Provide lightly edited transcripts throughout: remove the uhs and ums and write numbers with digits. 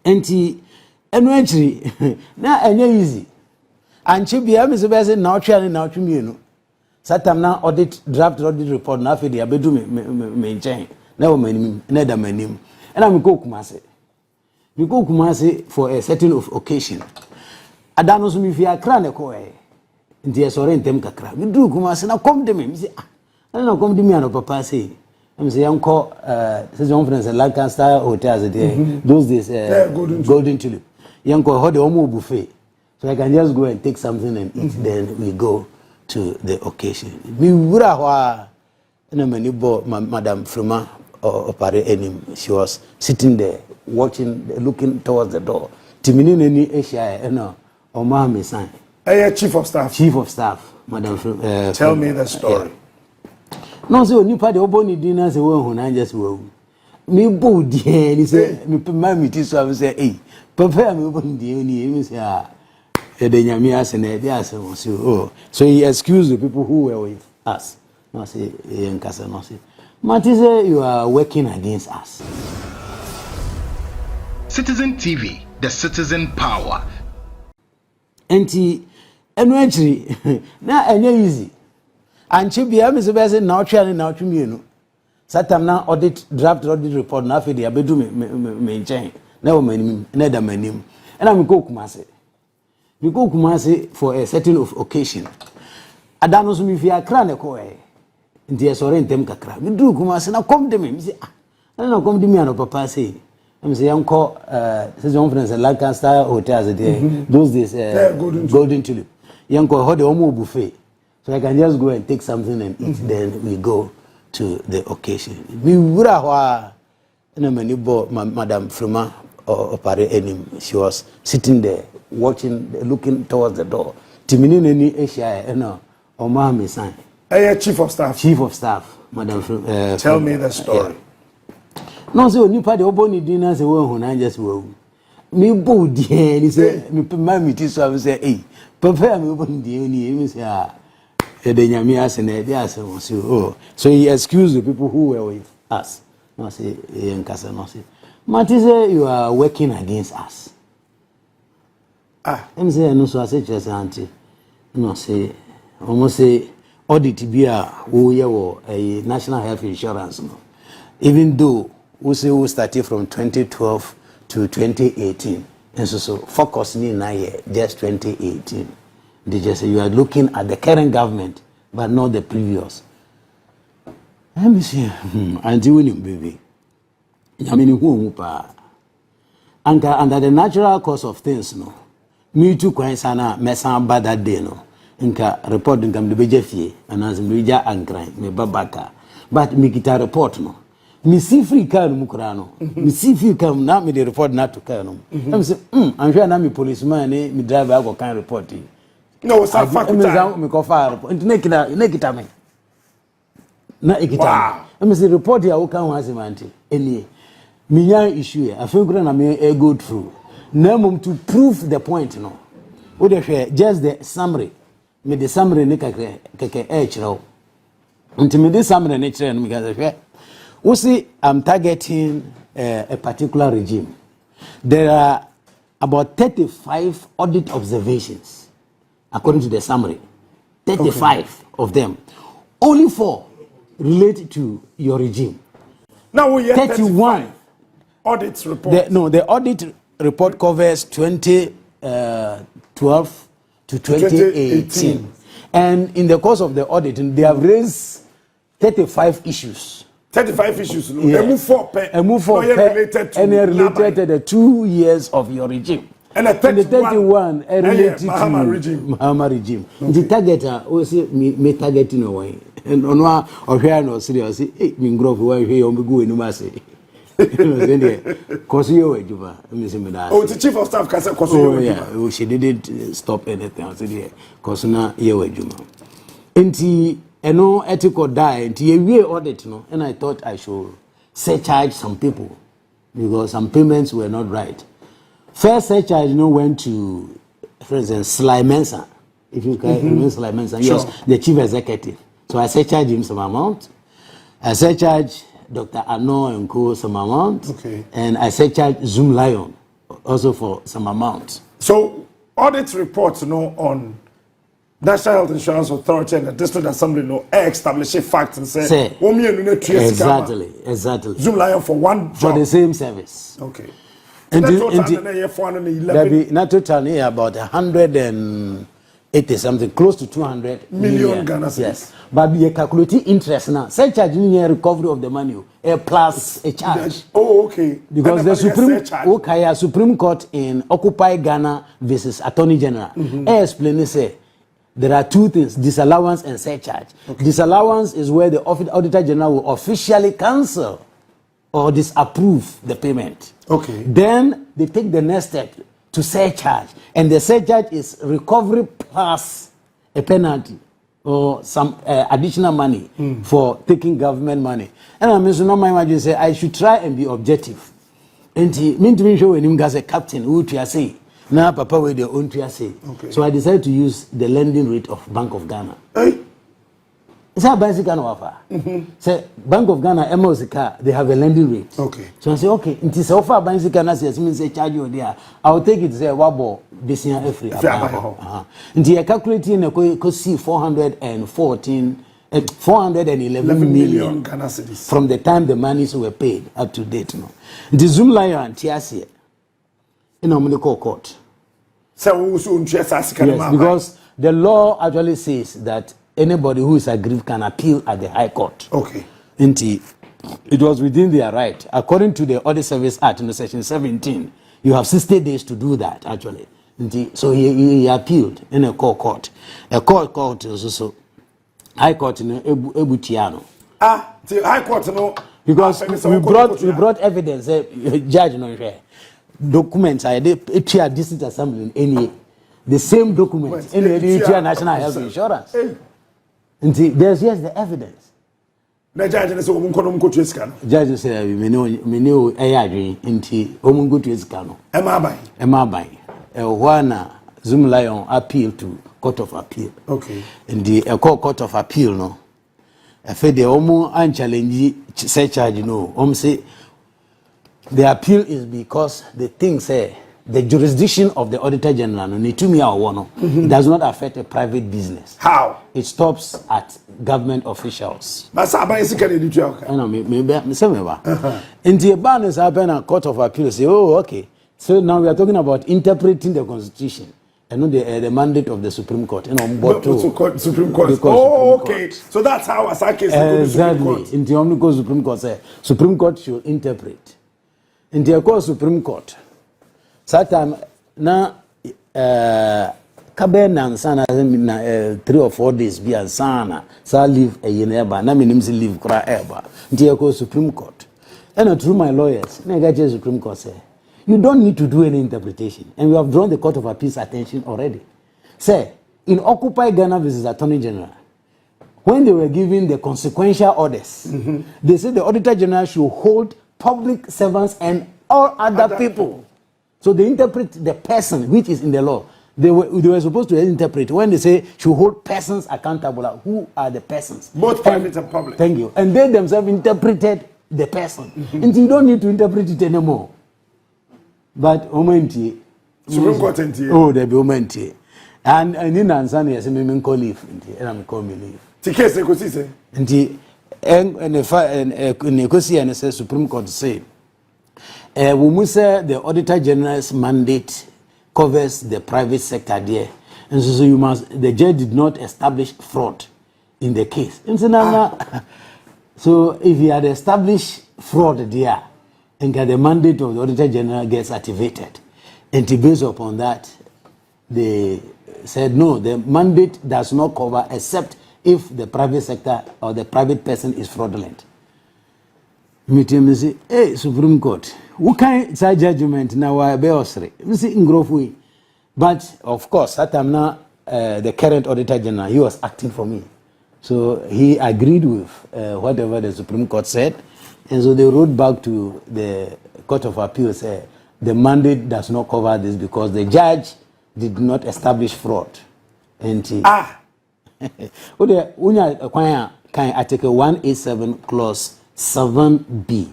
enti eno actually na enye easy anchi bia me se be say na otwe ani na otwe mienu satam na draft audit report na afedi abedu me nchen na wo manim na da manim na me ko kumase for a certain of occasion adano so mi fi akra ne ko nti esore ntem kakra me du kumase na kom de me say na kom de me ano papa say I'm saying uncle this conference Lancaster hotels there those days golden tulip yanko hold the omo buffet so I can just go and take something and eat then we go to the occasion mi wura ho na mani bo madam Fruma opare enim she was sitting there watching looking towards the door timini nani ehia no o ma me sign chief of staff madam tell me the story. No, so nipa de obo ni dinner say we hu na just we me bo die ni say me ma me ti so am say papa me obo ni die ni me say e de nyame ase na e de ase won so he excused the people who were with us no say en kasa no say Mati say you are working against us. Citizen TV, the citizen power. Enti eno actually na enye easy anchi bia me se be say na otwe ani na otwe mienu satam na draft audit report na afedi abedu me nchen na wo manim na da manim na me ko kumase for a certain of occasion adano so mi fi akra ne ko nti esore ntem kakra me du kumase na kom de me say na kom de me ano papa say I'm saying uncle this conference Lancaster hotels there those days golden tulip yanko hold the omo buffet so I can just go and take something and eat then we go to the occasion mi wura ho na mani bo madam Fruma opare enim she was sitting there watching looking towards the door timini nani ehia no o ma me sign chief of staff madam Fruma tell me the story. No, so nipa de obo ni dinner say we hu na just we me bo die ni say me ma me ti so am say papa me obo ni die ni me say e de nyame ase na e de ase won so he excused the people who were with us no say en kasa no say Mati say you are working against us. Em say no so ase chese anti no say almost say audit bi a wo ye wo national health insurance no even though we say we started from 2012 to 2018 and so focus ni na year just 2018 they just say you are looking at the current government but not the previous. Let me see anti winning baby yamini hu pa anka under the natural course of things no me too kwan sana mesan ba that day no nka report nkam de beje fie ananse me ja ankran me babaka but me kita report no mi si free car mu kura no mi si free car na me the report na to car no am say anhwe na me policeman ni me driver go kan report no sa fakuta me ko fa report ne kita me na ikita am say report ya wo kan ho asemanti eni me yan issue ya afi kura na me go through na mum to prove the point no wo de hwe just the summary me the summary ne keke chiro unti me the summary ne chiro no me ga hwe. We see I'm targeting a particular regime. There are about 35 audit observations, according to the summary. 35 of them. Only 4 relate to your regime. Now we have 31 audit report. The audit report covers 2012 to 2018. And in the course of the auditing, they have raised 35 issues. 35 issues. Yeah. A move for related to the 2 years of your regime. And the 31 related to Mahama regime. The target me targeting away. And on one or here no serious. Me growth where here you go in Umase. Cause you were Juba. Oh, the chief of staff can say cause you yeah. She didn't stop anything. I said yeah. Cause now you were Juba. Inti no ethical die until we audit no, and I thought I should surcharge some people because some payments were not right. First surcharge went to, for instance, Sly Mensah. If you can remember Sly Mensah, he was the chief executive. So I surcharged him some amount. I surcharged Dr. Addo and Co some amount. Okay. And I surcharged Zoom Lion also for some amount. So audit reports on National Health Insurance Authority and the District Assembly establish a fact and say exactly Zoom Lion for one job. For the same service. Okay. And that total about 180 something, close to 200 million Ghana cedis. Yes, but we calculate interest now. Such charging recovery of the money plus a charge. Oh, okay. Because the Supreme Court in Occupy Ghana versus Attorney General explain say there are two things: disallowance and surcharge. Okay. Disallowance is where the Auditor General will officially cancel or disapprove the payment. Okay. Then they take the next step to surcharge, and the surcharge is recovery plus a penalty or some additional money for taking government money. And I mean, so now my imagine say I should try and be objective. And he mean to me show when him as a captain who to say now papa with their own to say. Okay. So I decided to use the lending rate of Bank of Ghana. Hey. It's a basic kind of offer. Say Bank of Ghana, they have a lending rate. Okay. So I say, okay, it is offer basic Ghana says means say charge you there. I'll take it say wabo this year every. Until you calculating a see 411 million Ghana cedis from the time the monies were paid up to date. No. The Zoom Lion TSC in a court. So yes, because the law actually says that anybody who is aggrieved can appeal at the High Court. Okay. It was within their right. According to the Audit Service Act in Section 17, you have 60 days to do that, actually. So he appealed in a court. A court is also High Court in Ebutiano. The High Court, no. Because we brought evidence, judge, no, documents, I did a District Assembly in any. The same documents in the National Health Insurance. There's just the evidence. The judge said, "We know go to his cano. Emma Juana Zoom Lion appeal to Court of Appeal. Okay. And the Court of Appeal, no. I fed the Omo and challenge say charge, say the appeal is because the thing say the jurisdiction of the Auditor General it does not affect a private business. How? It stops at government officials. Maybe In the ban is happened at Court of Appeal say, oh, okay. So now we are talking about interpreting the Constitution and not the mandate of the Supreme Court. Supreme Court. Oh, okay. So that's how Asake is exactly. In the Omnico Supreme Court say Supreme Court should interpret. In the Supreme Court. Satam na kabe na sana 3 or 4 days bi ansana sa leave a yeneba na minim se leave kra eba ntia ko Supreme Court and through my lawyers na ga Supreme Court say you don't need to do any interpretation, and we have drawn the Court of Appeal's attention already. Say in Occupy Ghana versus Attorney General, when they were giving the consequential orders, they said the Auditor General should hold public servants and all other people. So they interpret the person which is in the law. They were supposed to interpret when they say should hold persons accountable. Who are the persons? Both private and public. Thank you. And they themselves interpreted the person. And you don't need to interpret it anymore. But Supreme Court oh, there be Omanti. And in Ansani, as a women call leave, and I'm calling leave. Tikes say. And the Supreme Court say. We say the Auditor General's mandate covers the private sector there, and so you must. The judge did not establish fraud in the case. So if he had established fraud there, and the mandate of the Auditor General gets activated, and based upon that, they said no, the mandate does not cover except if the private sector or the private person is fraudulent. Me say, hey, Supreme Court, what kind of judgment now I be osre? Me say ingrofui. But of course, that time now the current Auditor General, he was acting for me. So he agreed with whatever the Supreme Court said. And so they wrote back to the Court of Appeal say the mandate does not cover this because the judge did not establish fraud. And Article 187 clause 7B.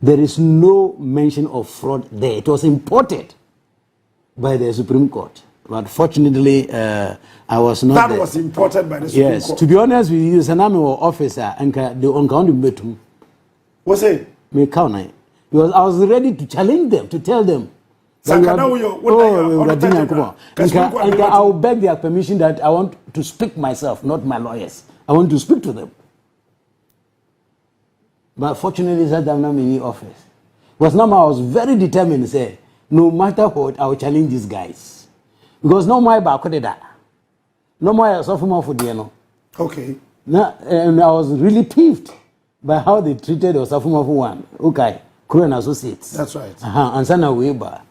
There is no mention of fraud there. It was imported by the Supreme Court. But fortunately, I was not. That was imported by the Supreme Court. Yes, to be honest with you, as an army officer, and the uncounted betum. What's it? Me count. Because I was ready to challenge them, to tell them. I will beg their permission that I want to speak myself, not my lawyers. I want to speak to them. But fortunately, that I'm not in the office. Because now I was very determined to say, no matter what, I will challenge these guys. Because no more about that. No more sophomore for the Okay. Now, and I was really peeved by how they treated the sophomore for one. Okay, Crew and Associates. That's right. And Sana Weber.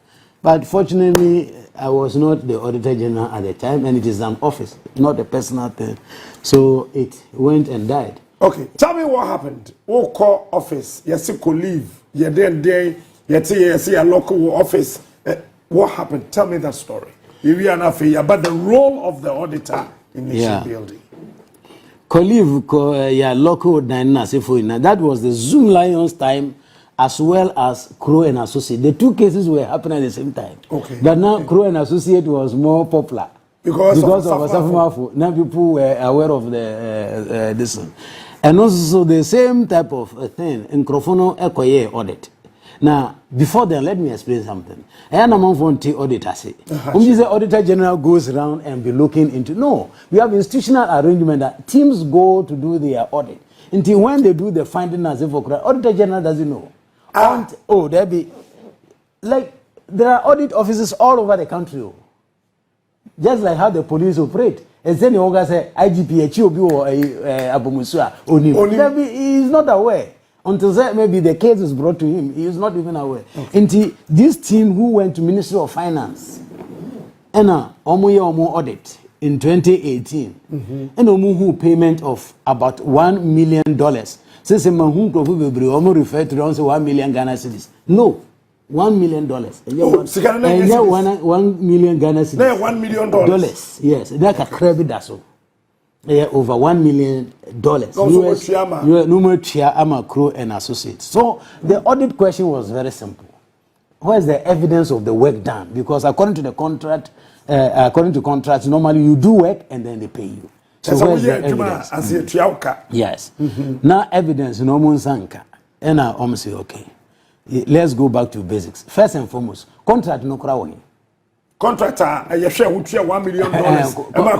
But fortunately, I was not the Auditor General at the time, and it is an office, not a personal thing. So it went and died. Okay, tell me what happened. What call office? Yes, you could leave. You then you see a local office. What happened? Tell me that story. You are not about the role of the auditor in the shipbuilding. Local that was the Zoom Lions time, as well as Crow and Associate. The two cases were happening at the same time. Okay. But now Crow and Associate was more popular. Because of Asafo. Now people were aware of the this one. And also the same type of thing in Crofono Ekoye audit. Now, before then, let me explain something. I am among the auditor. The Auditor General goes around and be looking into. No, we have institutional arrangement that teams go to do their audit. Until when they do the finding as if Auditor General doesn't know. There be like there are audit offices all over the country. Just like how the police operate. And then the Oga say IGP Echiobi or Abomusua Oni. He is not aware. Until maybe the case is brought to him, he is not even aware. Okay. Until this team who went to Ministry of Finance, and Omo audit in 2018, and Omu payment of about $1 million. Since Omo referred to $1 million Ghana cedis. No, $1 million. $1 million Ghana cedis. $1 million. Yes, that's a credit that's all. Over $1 million. US Crow and Associates. So the audit question was very simple. Where's the evidence of the work done? Because according to the contract, normally you do work and then they pay you. So where's the evidence? Yes. Now evidence, no Monsanka. And I say, okay, let's go back to basics. First and foremost, contract no crowing. Contractor, you share with $1 million.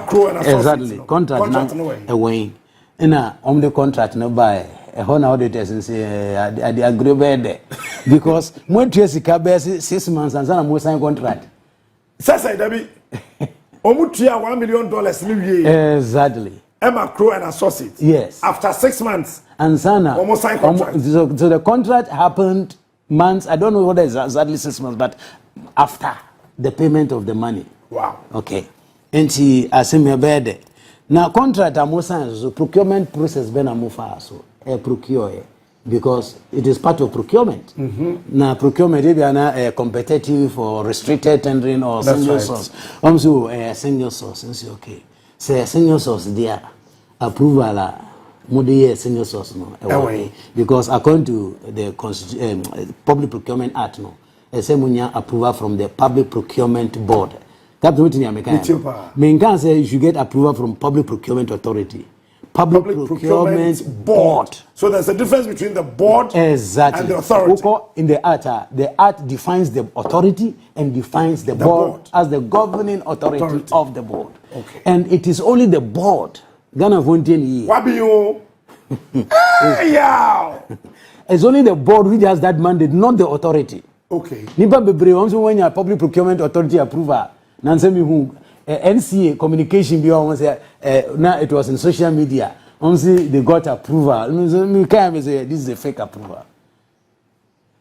Crow and exactly. Contract away. And the contract no buy a honor auditors and say the agreement there. Because when Tracy Cabez 6 months and some more sign contract. Sasa Debbie Omutia $1 million. Exactly. Emma Crow and Associates. Yes. After 6 months. And Sana almost signed contract. So the contract happened months, I don't know what is exactly 6 months, but after the payment of the money. Wow. Okay. And she assume bed. Now contract so procurement process ben amufa so procure because it is part of procurement. Now procurement if you are competitive or restricted tendering or single source. So single source and say okay. Say single source there approval mode single source no because according to the Public Procurement Act no munya approval from the Public Procurement Board. That's what you can say you should get approval from Public Procurement Authority. Public Procurement Board. So there's a difference between the board and the authority. In the Act defines the authority and defines the board as the governing authority of the board. Okay. And it is only the board. Ghana Fontaine. It's only the board which has that mandate, not the authority. Okay. Nipa bebre also when your Public Procurement Authority approval. Nansemi who NCA communication be on say now it was in social media. Only they got approval. Me can't say this is a fake approval.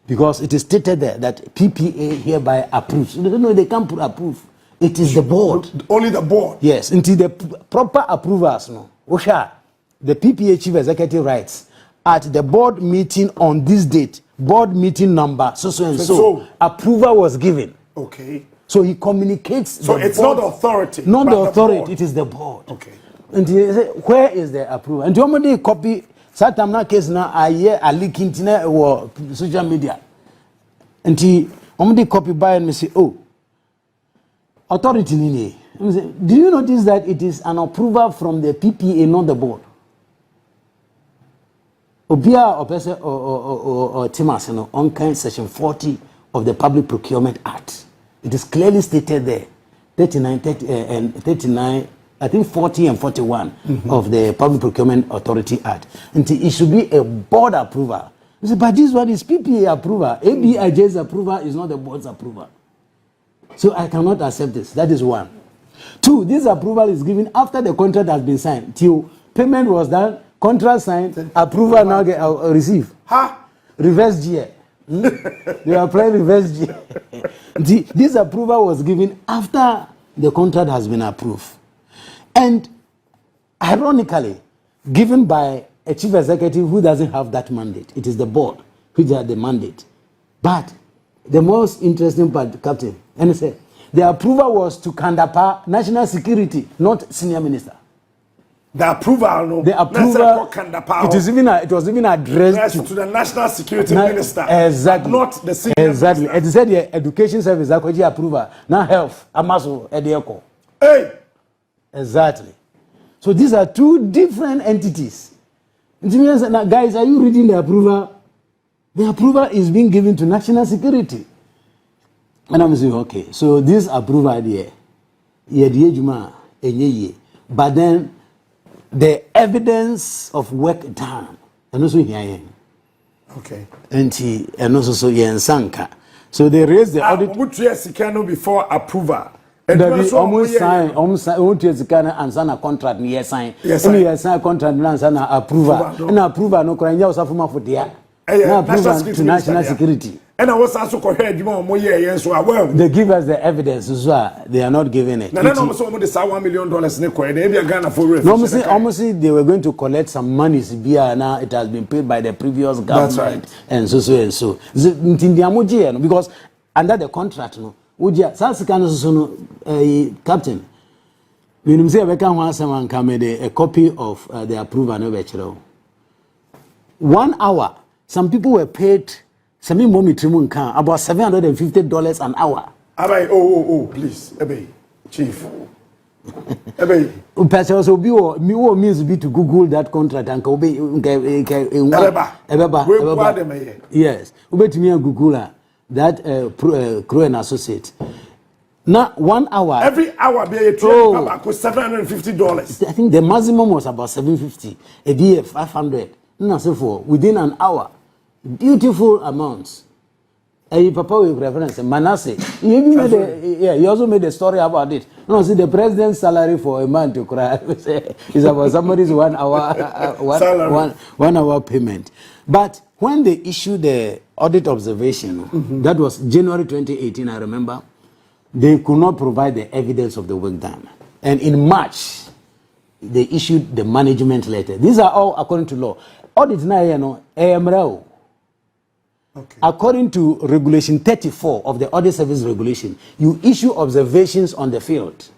Because it is stated there that PPA hereby approves. No, they can't approve. It is the board. Only the board. Yes, until the proper approvals no. Osha, the PPA chief executive writes at the board meeting on this date. Board meeting number so approval was given. Okay. So he communicates. So it's not the authority. Not the authority. It is the board. Okay. And he say, where is the approval? And somebody copy. Satam case now. I hear a leak internet or social media. And he somebody copy by and me say, oh, authority nini. Do you notice that it is an approval from the PPA, not the board? Obia or Timas, on kind section 40 of the Public Procurement Act. It is clearly stated there, 39, 30, and 39, I think 40 and 41 of the Public Procurement Authority Act. And it should be a board approval. You say, but this one is PPA approval. ABIJ's approval is not the board's approval. So I cannot accept this. That is one. Two, this approval is given after the contract has been signed. Till payment was done, contract signed, approval now get receive. Reverse G. They are applying reverse G. This approval was given after the contract has been approved. And ironically, given by a chief executive who doesn't have that mandate. It is the board which has the mandate. But the most interesting part, Captain, and say the approval was to Kandapa national security, not senior minister. The approval, no. The approval. It was even addressed to the national security minister. Exactly. Not the senior exactly. minister. It said the education service approval. Now health. Amaso Edieko. Hey. Exactly. So these are two different entities. Now, guys, are you reading the approval? The approval is being given to national security. And I'm saying, okay, so this approval idea, but then the evidence of work done, and also here, okay, and also so Sanka. So they raised the audit. Before approval. Almost sign, want to sign a contract, near sign. Yes, sign contract, and approval. And approval, no, Korea was a form for the approval to national security. And I was also correct, well. They give us the evidence, so they are not giving it. No, almost $1 million. Almost they were going to collect some money, now it has been paid by the previous government. That's right. And so. Because under the contract, no. Uja sasa kana so captain we say we can want someone come a copy of the approval no be 1 hour some people were paid some mommy trimun kan about $750 an hour. Oh please chief person so be me means be to google that contract and obey yes obetimi google that Crow and Associate. Now 1 hour. Every hour be a $750. I think the maximum was about $750. A day 500. No, so for within an hour. Beautiful amounts. Papa with reference Manasseh. He also made a story about it. No, see the president's salary for a man to cry is about somebody's 1 hour 1 hour payment. But when they issued the audit observation, that was January 2018, I remember, they could not provide the evidence of the work done. And in March, they issued the management letter. These are all according to law. Audit now, AMRO. Okay. According to Regulation 34 of the Audit Service Regulation, you issue observations on the field.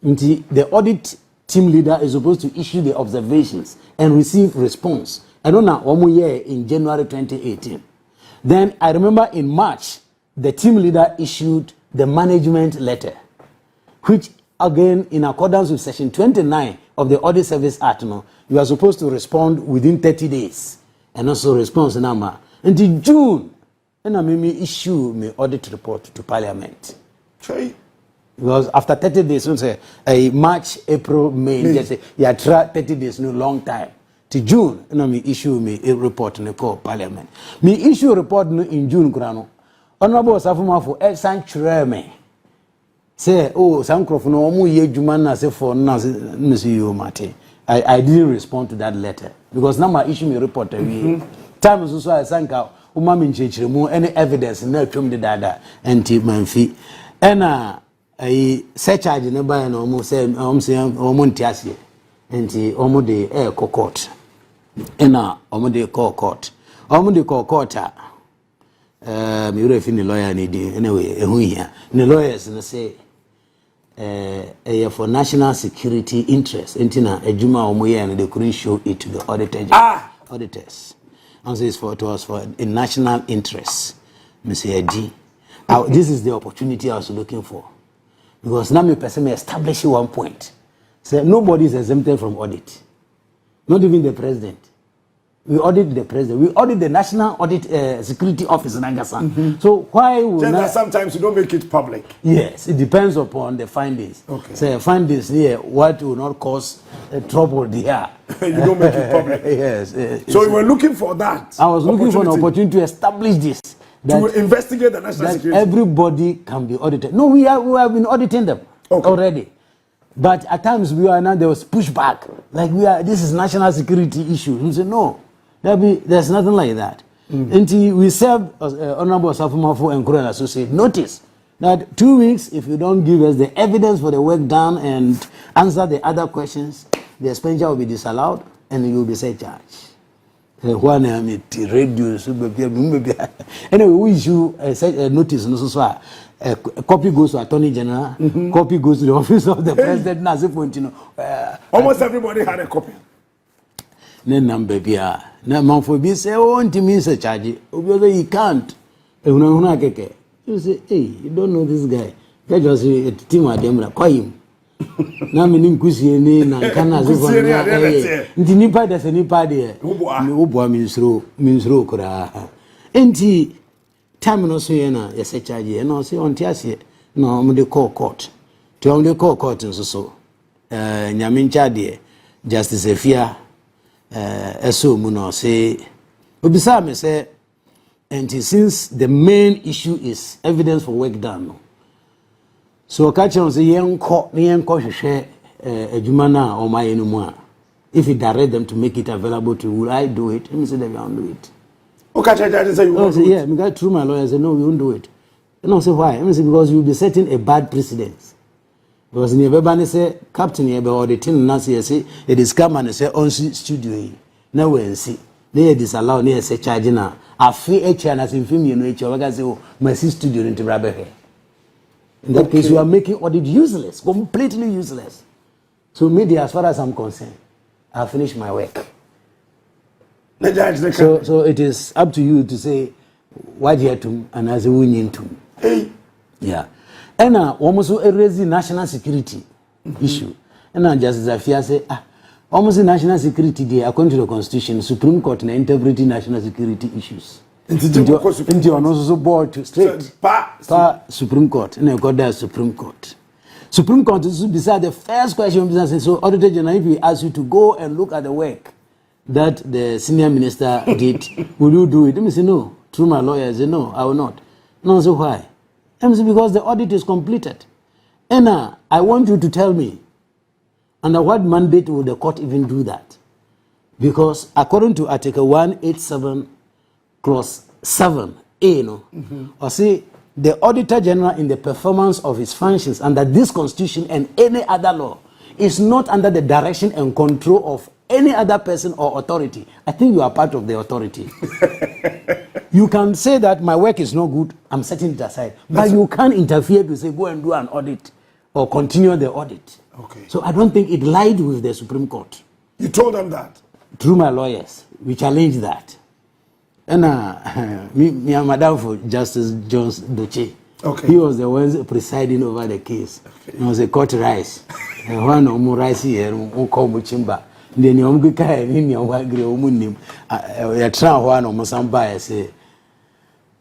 The audit team leader is supposed to issue the observations and receive response. I don't know, 1 year in January 2018. Then I remember in March, the team leader issued the management letter, which again, in accordance with Section 29 of the Audit Service Act, you are supposed to respond within 30 days. And also response number. Until June, and I may issue my audit report to Parliament. Okay. Because after 30 days, March, April, May, just say, 30 days, no long time. To June, me issue me a report in the Parliament. Me issue a report in June, Grano. Honorable Safuma for sanctuary me. Say, oh, some crop no more ye Jumana say for Monsieur Mate. I didn't respond to that letter because now my issue me report every time is also I sank out. Umami nchechiremu any evidence na twom de dada enti manfi. Ena search charge ne ba na omo say omo ntiase. Enti omo de court. Ena omo de court. Omo de court me refi ni lawyer ni di anyway ehu hia. Ni lawyers na say for national security interest entina adwuma omo ye and they couldn't show it to the auditors. And so it was for a national interest. Mr. D. This is the opportunity I was looking for. Because now me person may establish one point. Say nobody is exempted from audit. Not even the president. We audit the president. We audit the National Audit Security Office in Angasa. So why would sometimes you don't make it public? Yes, it depends upon the findings. Okay. So findings here, what will not cause trouble there. You don't make it public. Yes. So you were looking for that. I was looking for an opportunity to establish this. To investigate the national security. Everybody can be audited. No, we have been auditing them already. But at times there was pushback. Like this is national security issue. We say no. There's nothing like that. Until we served Honorable Safumafo and Korean Associate notice that 2 weeks, if you don't give us the evidence for the work done and answer the other questions, the expenditure will be disallowed and you will be set charge. Anyway, we issue a notice. A copy goes to Attorney General, copy goes to the office of the President. Almost everybody had a copy. Now, for be say, oh, to me, say charge. You can't. You say, hey, you don't know this guy. That just a team of them. Call him. Now, me nim kusi ni na kana zifo na. Nti nipa da se nipa de. Ubwa minsro kura. Enti time no so ye na ye se charge. No say on tiase. No mo de call court. To on de call court nso so. Nyamincha de Justice Efia eso mu no say obisa me say and since the main issue is evidence for work done so catch on say yenko hwehwe adwuma na o ma yenu mu a if you direct them to make it available to will I do it? Let me say they won't do it. Okay, I say you won't do it. Yeah, me got through my lawyer say no, we won't do it. And I say why? Let me say because you will be setting a bad precedence. Because everybody say captain here or the team nasi say it is come and say on studio now we see they disallow near say charge na a free HR na sin film you know HR we say oh my studio into brabe here. In that case you are making audit useless, completely useless. So media as far as I'm concerned I have finished my work. So it is up to you to say what you have to and as a winning to. Hey. Yeah. And almost raise the national security issue. And Justice Afia say, almost the national security there, according to the Constitution, Supreme Court na interpreting national security issues. Into also board to straight. Supreme Court. And I got that Supreme Court. Supreme Court is beside the first question. So, Auditor General, if we ask you to go and look at the work that the senior minister did, will you do it? Let me say no. Through my lawyer, I say no, I will not. No, so why? Because the audit is completed. And I want you to tell me, under what mandate would the court even do that? Because according to Article 187, Clause 7A, or say, the Auditor General in the performance of his functions under this Constitution and any other law is not under the direction and control of any other person or authority. I think you are part of the authority. You can say that my work is not good, I'm setting it aside. But you can't interfere to say go and do an audit or continue the audit. Okay. So I don't think it lied with the Supreme Court. You told them that? Through my lawyers, we challenged that. And me and Madam for Justice Jones Doche. Okay. He was the one presiding over the case. Okay. It was a court rice. And one of more rice here, Chimba. Then you go in your agree umunim. Try one of Mosamba say.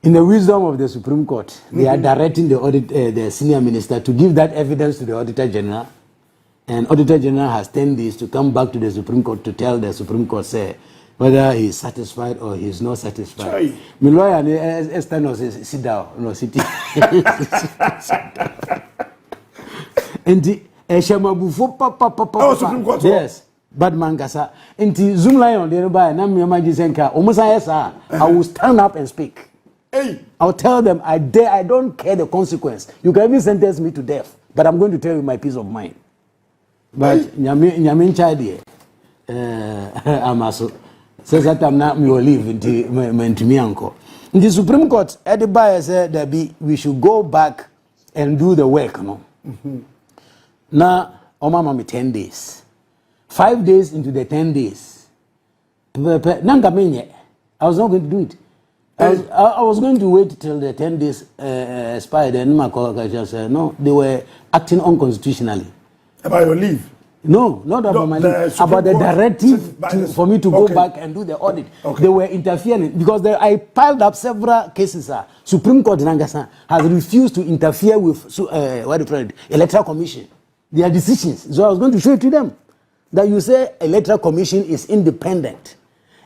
In the wisdom of the Supreme Court, they are directing the senior minister to give that evidence to the Auditor General. And Auditor General has 10 days to come back to the Supreme Court to tell the Supreme Court, say, whether he is satisfied or he is not satisfied. My lawyer, Esther, no, sit down. No, sit down. And the Supreme Court. Yes. Bad man kasa. Inti Zoom line on the nearby, na me imagine senka. I will stand up and speak. Hey. I'll tell them I don't care the consequence. You can even sentence me to death, but I'm going to tell you my peace of mind. But nyamin chadi amaso says that I'm not me will leave into me uncle. In the Supreme Court, Eddie Bayer said that we should go back and do the work, no. Now, Omama me 10 days. 5 days into the 10 days. I was not going to do it. I was going to wait till the 10 days expired, and my colleague said, no, they were acting unconstitutionally. About your leave? No, not about my leave. About the directive for me to go back and do the audit. Okay. They were interfering because I piled up several cases. Supreme Court in Angasa has refused to interfere with Electoral Commission. Their decisions. So I was going to show it to them that you say Electoral Commission is independent,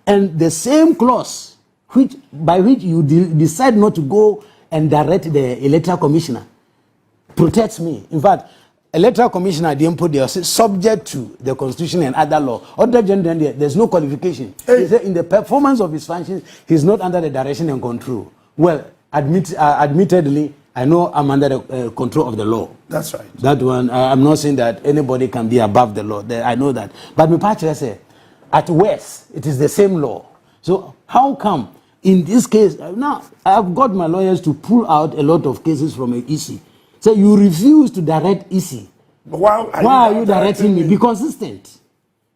and the same clause by which you decide not to go and direct the Electoral Commissioner protects me. In fact, Electoral Commissioner didn't put there subject to the Constitution and other law. Other gender, there's no qualification. He said in the performance of his functions, he's not under the direction and control. Well, admittedly, I know I'm under the control of the law. That's right. That one, I'm not saying that anybody can be above the law. I know that. But my partner say, at worst, it is the same law. So how come in this case, now I've got my lawyers to pull out a lot of cases from an EC. So you refuse to direct EC. But why are you directing me? Be consistent.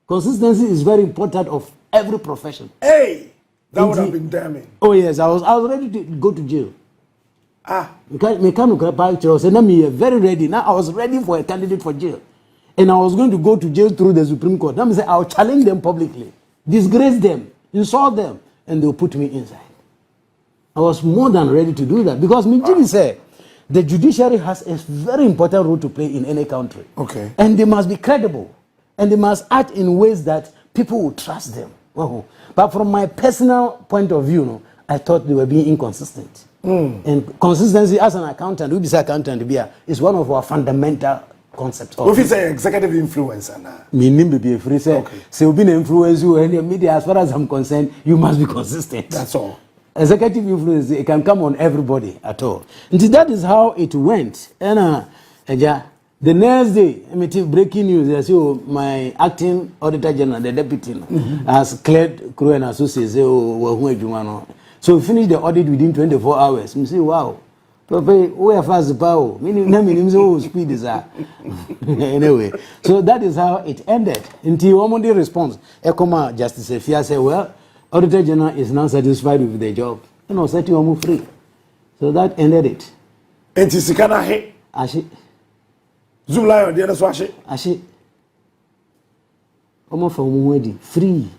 Consistency is very important of every profession. Hey, that would have been damning. Oh yes, I was ready to go to jail. Because me very ready. Now I was ready for a candidate for jail. And I was going to go to jail through the Supreme Court. Now I say I'll challenge them publicly, disgrace them, insult them, and they'll put me inside. I was more than ready to do that because Mijini said the judiciary has a very important role to play in any country. Okay. And they must be credible. And they must act in ways that people will trust them. But from my personal point of view, I thought they were being inconsistent. And consistency as an accountant, we be accountant is one of our fundamental concepts. If it's an executive influencer now. Meaning be free say, so being influence you and the media, as far as I'm concerned, you must be consistent. That's all. Executive influence, it can come on everybody at all. And that is how it went. And the next day, breaking news, I say, my acting auditor general, the deputy, has cleared Crew and Associates. So we finished the audit within 24 hours. I say, wow. Where fast the power? Meaning, speed is that. Anyway, so that is how it ended. Until one day response, Ekoma Justice Efia said, well, Auditor General is now satisfied with the job. Set you free. So that ended it. And Tisikana he? Ashi. Zoom lion, the other swashi? Ashi. Omo from free.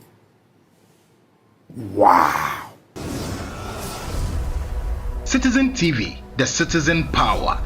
Wow. Citizen TV, the citizen power.